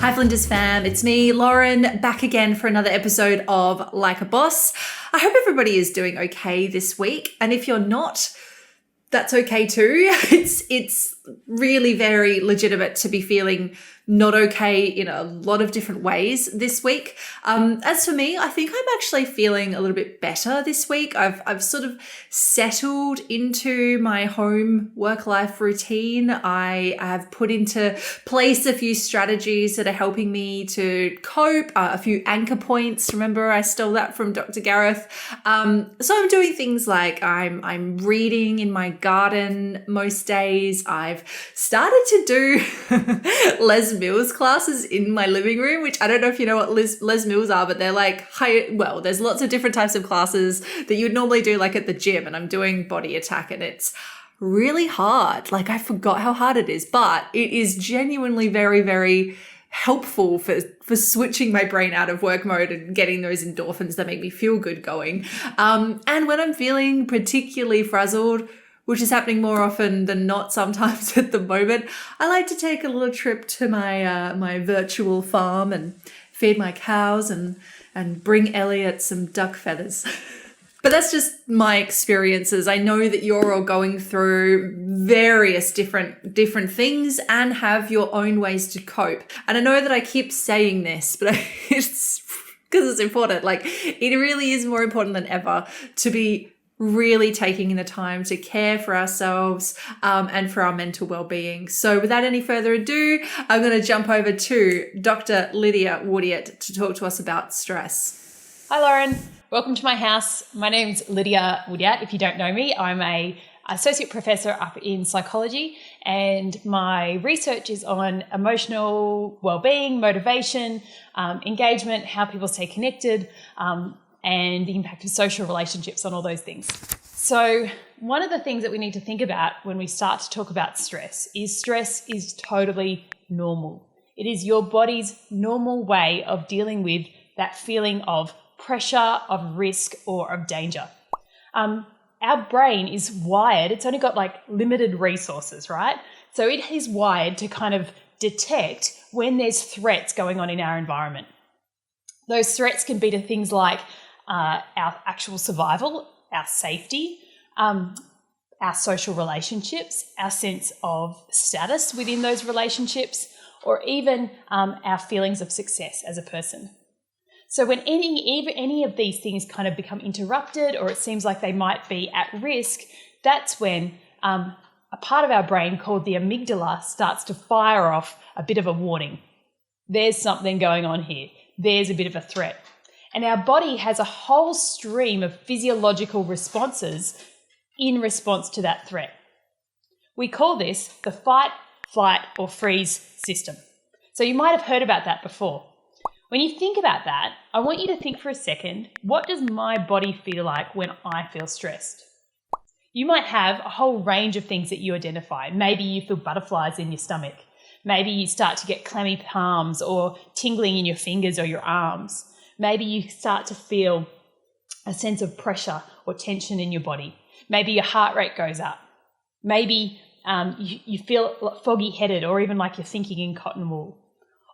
Hi Flinders fam, it's me, Lauren, back again for another episode of Like a Boss. I hope everybody is doing okay this week, and if you're not, that's okay too. It's really very legitimate to be feeling not okay in a lot of different ways this week. As for me, I think I'm actually feeling a little bit better this week. I've sort of settled into my home work-life routine. I have put into place a few strategies that are helping me to cope, a few anchor points. Remember, I stole that from Dr. Gareth. So I'm doing things like I'm reading in my garden most days. I've started to do Les Mills classes in my living room, which I don't know if you know what Les Mills are, but they're like there's lots of different types of classes that you would normally do like at the gym, and I'm doing body attack and it's really hard. Like I forgot how hard it is, but it is genuinely very, very helpful for switching my brain out of work mode and getting those endorphins that make me feel good going. And when I'm feeling particularly frazzled, which is happening more often than not sometimes at the moment, I like to take a little trip to my my virtual farm and feed my cows and bring Elliot some duck feathers. But that's just my experiences. I know that you're all going through various different things and have your own ways to cope. And I know that I keep saying this, but it's because it's important. Like it really is more important than ever to be really taking the time to care for ourselves and for our mental well-being. So without any further ado, I'm going to jump over to Dr. Lydia Woodiett to talk to us about stress. Hi, Lauren. Welcome to my house. My name is Lydia Woodiett. If you don't know me, I'm an associate professor up in psychology, and my research is on emotional well-being, motivation, engagement, how people stay connected, and the impact of social relationships on all those things. So one of the things that we need to think about when we start to talk about stress is totally normal. It is your body's normal way of dealing with that feeling of pressure, of risk, or of danger. Our brain is wired, it's only got like limited resources, right? So it is wired to kind of detect when there's threats going on in our environment. Those threats can be to things like our actual survival, our safety, our social relationships, our sense of status within those relationships, or even our feelings of success as a person. So when any of these things kind of become interrupted, or it seems like they might be at risk, that's when a part of our brain called the amygdala starts to fire off a bit of a warning. There's something going on here. There's a bit of a threat. And our body has a whole stream of physiological responses in response to that threat. We call this the fight, flight, or freeze system. So you might have heard about that before. When you think about that, I want you to think for a second, what does my body feel like when I feel stressed? You might have a whole range of things that you identify. Maybe you feel butterflies in your stomach. Maybe you start to get clammy palms or tingling in your fingers or your arms. Maybe you start to feel a sense of pressure or tension in your body. Maybe your heart rate goes up. Maybe you feel foggy-headed or even like you're thinking in cotton wool.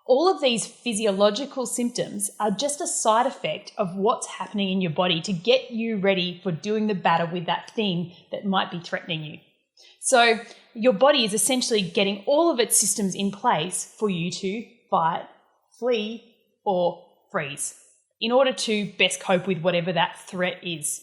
All of these physiological symptoms are just a side effect of what's happening in your body to get you ready for doing the battle with that thing that might be threatening you. So your body is essentially getting all of its systems in place for you to fight, flee, or freeze in order to best cope with whatever that threat is.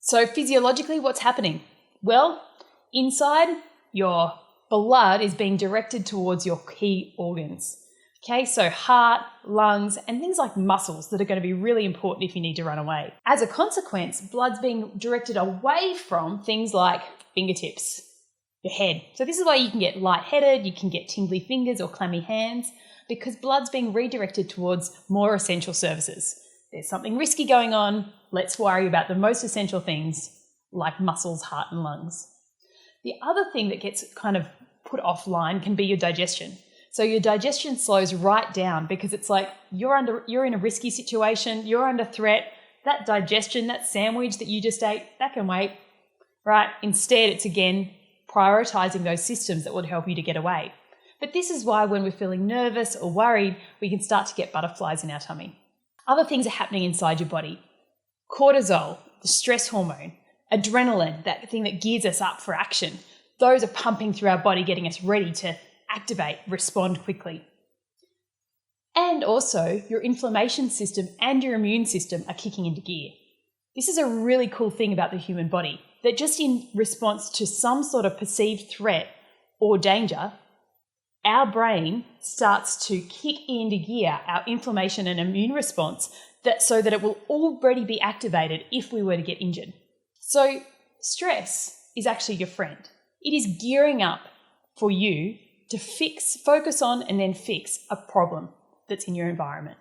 So physiologically, what's happening? Well, inside, your blood is being directed towards your key organs. Okay, so heart, lungs, and things like muscles that are going to be really important if you need to run away. As a consequence, blood's being directed away from things like fingertips, your head. So this is why you can get lightheaded, you can get tingly fingers or clammy hands, because blood's being redirected towards more essential services. There's something risky going on, let's worry about the most essential things like muscles, heart, and lungs. The other thing that gets kind of put offline can be your digestion. So your digestion slows right down because it's like you're in a risky situation, you're under threat. That digestion, that sandwich that you just ate, that can wait, right? Instead, it's again prioritizing those systems that would help you to get away. But this is why when we're feeling nervous or worried, we can start to get butterflies in our tummy. Other things are happening inside your body. Cortisol, the stress hormone, adrenaline, that thing that gears us up for action. Those are pumping through our body, getting us ready to activate, respond quickly. And also, your inflammation system and your immune system are kicking into gear. This is a really cool thing about the human body, that just in response to some sort of perceived threat or danger, our brain starts to kick into gear our inflammation and immune response so that it will already be activated if we were to get injured. So stress is actually your friend. It is gearing up for you to focus on and then fix a problem that's in your environment.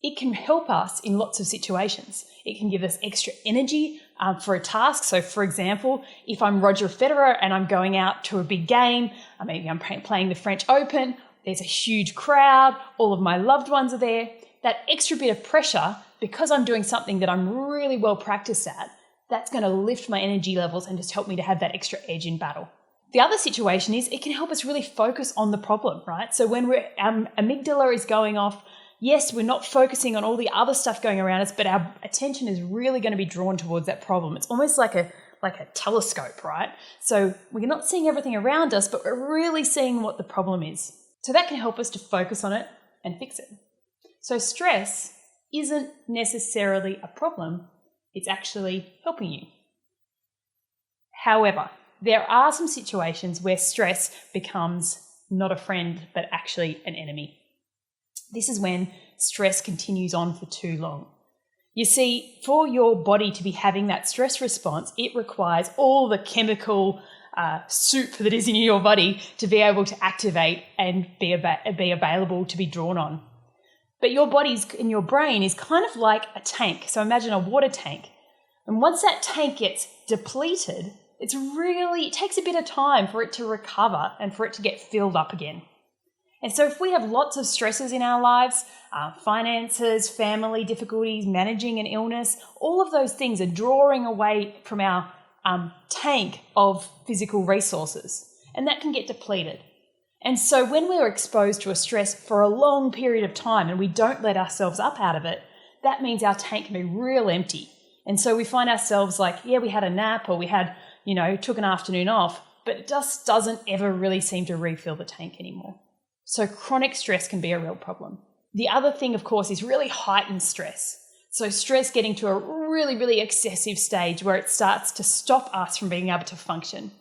It can help us in lots of situations. It can give us extra energy for a task. So for example, if I'm Roger Federer and I'm going out to a big game, maybe I'm playing the French Open, there's a huge crowd, all of my loved ones are there, that extra bit of pressure, because I'm doing something that I'm really well practiced at, that's going to lift my energy levels and just help me to have that extra edge in battle. The other situation is it can help us really focus on the problem, right? So when our amygdala is going off, yes, we're not focusing on all the other stuff going around us, but our attention is really going to be drawn towards that problem. It's almost like a telescope, right? So we're not seeing everything around us, but we're really seeing what the problem is. So that can help us to focus on it and fix it. So stress isn't necessarily a problem. It's actually helping you. However, there are some situations where stress becomes not a friend, but actually an enemy. This is when stress continues on for too long. You see, for your body to be having that stress response, it requires all the chemical soup that is in your body to be able to activate and be available to be drawn on. But your body's in your brain is kind of like a tank. So imagine a water tank. And once that tank gets depleted, it takes a bit of time for it to recover and for it to get filled up again. And so if we have lots of stresses in our lives, finances, family difficulties, managing an illness, all of those things are drawing away from our tank of physical resources, and that can get depleted. And so when we're exposed to a stress for a long period of time and we don't let ourselves up out of it, that means our tank can be real empty. And so we find ourselves like, yeah, we had a nap or we had, took an afternoon off, but it just doesn't ever really seem to refill the tank anymore. So chronic stress can be a real problem. The other thing, of course, is really heightened stress. So stress getting to a really, really excessive stage where it starts to stop us from being able to function.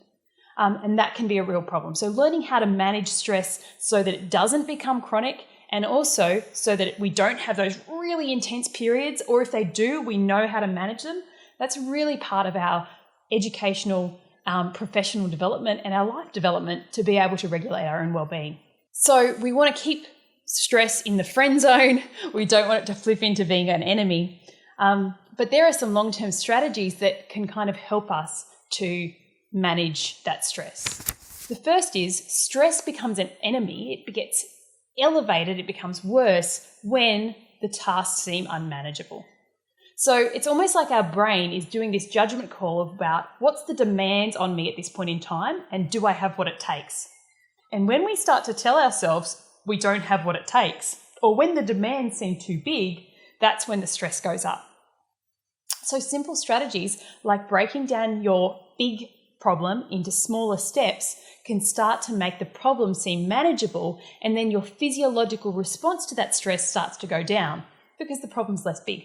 And that can be a real problem. So learning how to manage stress so that it doesn't become chronic, and also so that we don't have those really intense periods, or if they do, we know how to manage them. That's really part of our educational, professional development and our life development to be able to regulate our own well-being. So we want to keep stress in the friend zone. We don't want it to flip into being an enemy. But there are some long-term strategies that can kind of help us to manage that stress. The first is stress becomes an enemy. It gets elevated, it becomes worse when the tasks seem unmanageable. So it's almost like our brain is doing this judgment call about what's the demands on me at this point in time and do I have what it takes? And when we start to tell ourselves we don't have what it takes, or when the demands seem too big, that's when the stress goes up. So simple strategies like breaking down your big problem into smaller steps can start to make the problem seem manageable, and then your physiological response to that stress starts to go down because the problem's less big.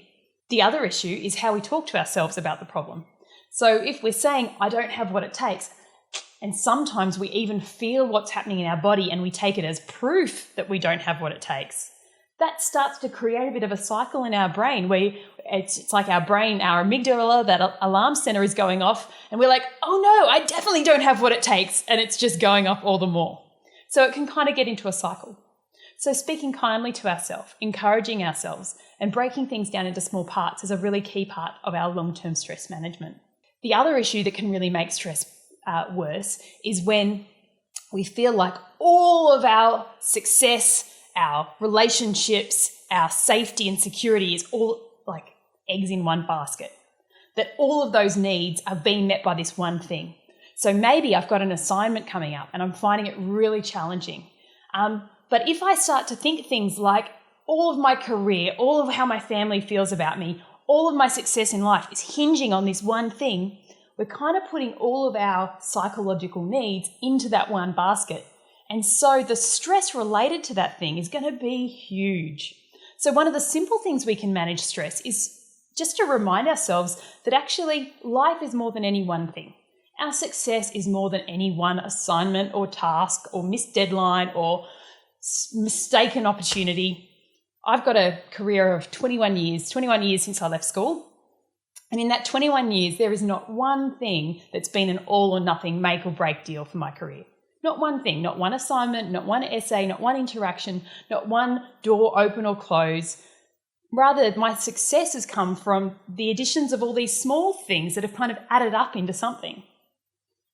The other issue is how we talk to ourselves about the problem. So if we're saying, I don't have what it takes, and sometimes we even feel what's happening in our body and we take it as proof that we don't have what it takes, that starts to create a bit of a cycle in our brain where it's like our brain, our amygdala, that alarm center is going off, and we're like, oh no, I definitely don't have what it takes, and it's just going off all the more. So it can kind of get into a cycle. So speaking kindly to ourselves, encouraging ourselves, and breaking things down into small parts is a really key part of our long-term stress management. The other issue that can really make stress worse is when we feel like all of our success, our relationships, our safety and security is all like eggs in one basket. That all of those needs are being met by this one thing. So maybe I've got an assignment coming up and I'm finding it really challenging. But if I start to think things like all of my career, all of how my family feels about me, all of my success in life is hinging on this one thing, we're kind of putting all of our psychological needs into that one basket. And so the stress related to that thing is going to be huge. So one of the simple things we can manage stress is just to remind ourselves that actually life is more than any one thing. Our success is more than any one assignment or task or missed deadline or mistaken opportunity. I've got a career of 21 years since I left school. And in that 21 years, there is not one thing that's been an all or nothing make or break deal for my career. Not one thing, not one assignment, not one essay, not one interaction, not one door open or close. Rather, my success has come from the additions of all these small things that have kind of added up into something.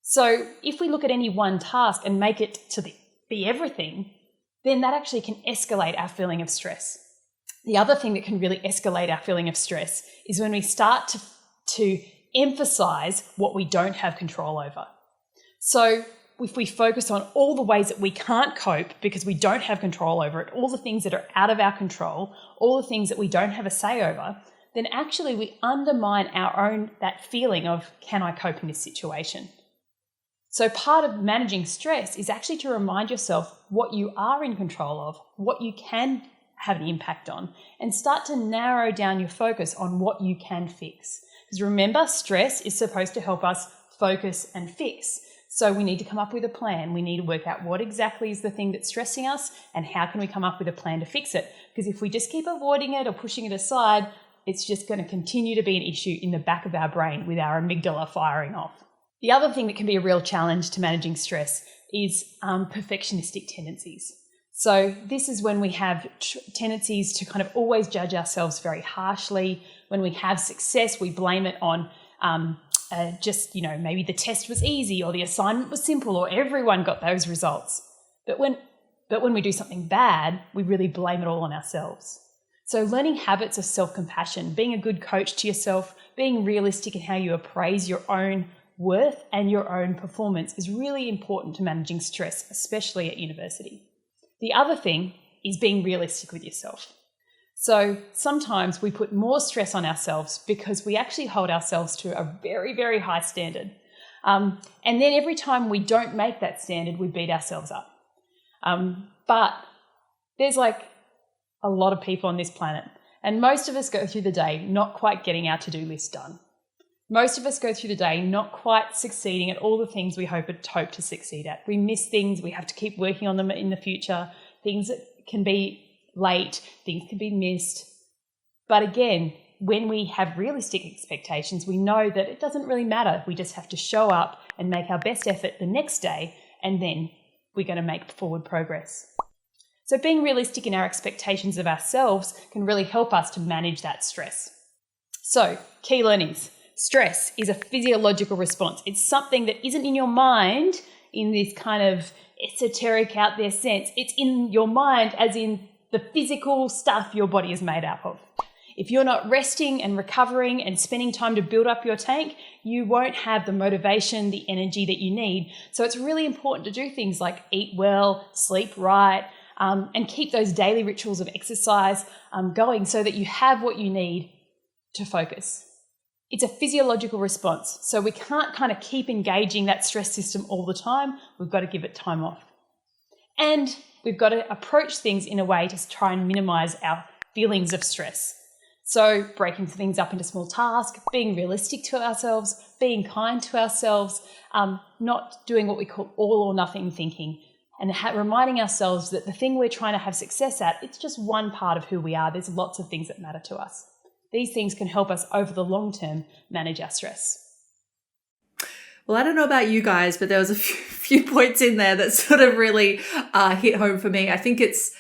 So if we look at any one task and make it to be everything, then that actually can escalate our feeling of stress. The other thing that can really escalate our feeling of stress is when we start to emphasize what we don't have control over. So if we focus on all the ways that we can't cope because we don't have control over it, all the things that are out of our control, all the things that we don't have a say over, then actually we undermine that feeling of, can I cope in this situation? So part of managing stress is actually to remind yourself what you are in control of, what you can have an impact on, and start to narrow down your focus on what you can fix. Because remember, stress is supposed to help us focus and fix. So we need to come up with a plan. We need to work out what exactly is the thing that's stressing us and how can we come up with a plan to fix it. Because if we just keep avoiding it or pushing it aside, it's just going to continue to be an issue in the back of our brain with our amygdala firing off. The other thing that can be a real challenge to managing stress is perfectionistic tendencies. So this is when we have tendencies to kind of always judge ourselves very harshly. When we have success, we blame it on maybe the test was easy or the assignment was simple or everyone got those results. But when we do something bad, we really blame it all on ourselves. So learning habits of self-compassion, being a good coach to yourself, being realistic in how you appraise your own worth and your own performance is really important to managing stress, especially at university. The other thing is being realistic with yourself. So sometimes we put more stress on ourselves because we actually hold ourselves to a very, very high standard. And then every time we don't make that standard, we beat ourselves up. But there's like a lot of people on this planet, and most of us go through the day not quite getting our to-do list done. Most of us go through the day not quite succeeding at all the things we hope to succeed at. We miss things, we have to keep working on them in the future, things that can be late, things can be missed. But again, when we have realistic expectations, we know that it doesn't really matter. We just have to show up and make our best effort the next day, and then we're going to make forward progress. So being realistic in our expectations of ourselves can really help us to manage that stress. So, key learnings. Stress is a physiological response. It's something that isn't in your mind in this kind of esoteric out there sense. It's in your mind as in the physical stuff your body is made up of. If you're not resting and recovering and spending time to build up your tank, you won't have the motivation, the energy that you need. So it's really important to do things like eat well, sleep right, and keep those daily rituals of exercise going so that you have what you need to focus. It's a physiological response. So we can't kind of keep engaging that stress system all the time. We've got to give it time off. And we've got to approach things in a way to try and minimize our feelings of stress. So breaking things up into small tasks, being realistic to ourselves, being kind to ourselves, not doing what we call all or nothing thinking, and reminding ourselves that the thing we're trying to have success at, it's just one part of who we are. There's lots of things that matter to us. These things can help us over the long term manage our stress. Well, I don't know about you guys, but there was a few points in there that sort of really hit home for me. I think it's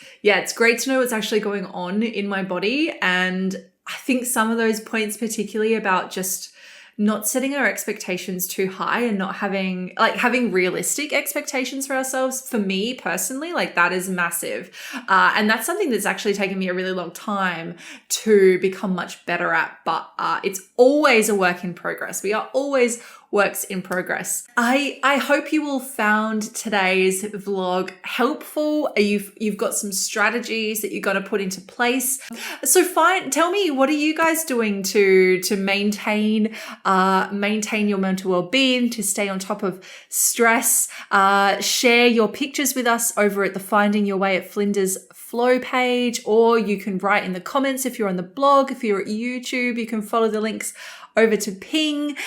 great to know what's actually going on in my body. And I think some of those points, particularly about just not setting our expectations too high and not having realistic expectations for ourselves, for me personally, that is massive. And that's something that's actually taken me a really long time to become much better at, but it's always a work in progress. We are always works in progress. I hope you all found today's vlog helpful. You've got some strategies that you're going to put into place. So tell me, what are you guys doing to maintain your mental well-being, to stay on top of stress? Share your pictures with us over at the Finding Your Way at Flinders Flow page, or you can write in the comments if you're on the blog. If you're at YouTube, you can follow the links over to Ping.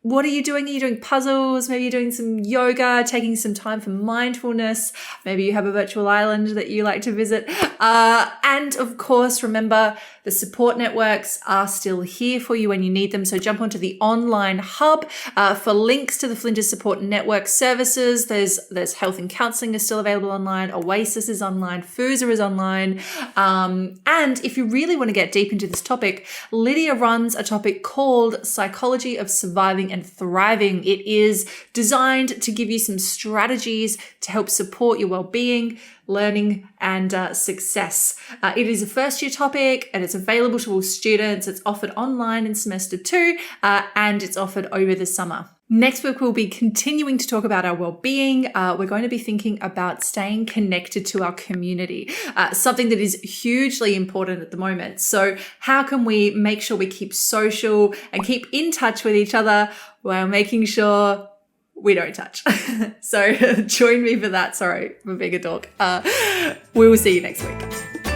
What are you doing? Are you doing puzzles? Maybe you're doing some yoga, taking some time for mindfulness. Maybe you have a virtual island that you like to visit. And of course, remember, the support networks are still here for you when you need them. So jump onto the online hub for links to the Flinders Support Network services. There's health and counselling is still available online. Oasis is online. FUSA is online. And if you really want to get deep into this topic, Lydia runs a topic called Psychology of Surviving and Thriving. It is designed to give you some strategies to help support your well-being, learning, and success. It is a first-year topic, and it's available to all students. It's offered online in semester 2, and it's offered over the summer. Next week, we'll be continuing to talk about our well-being. We're going to be thinking about staying connected to our community, something that is hugely important at the moment. So how can we make sure we keep social and keep in touch with each other while making sure we don't touch? So join me for that. Sorry for being a dog. We will see you next week.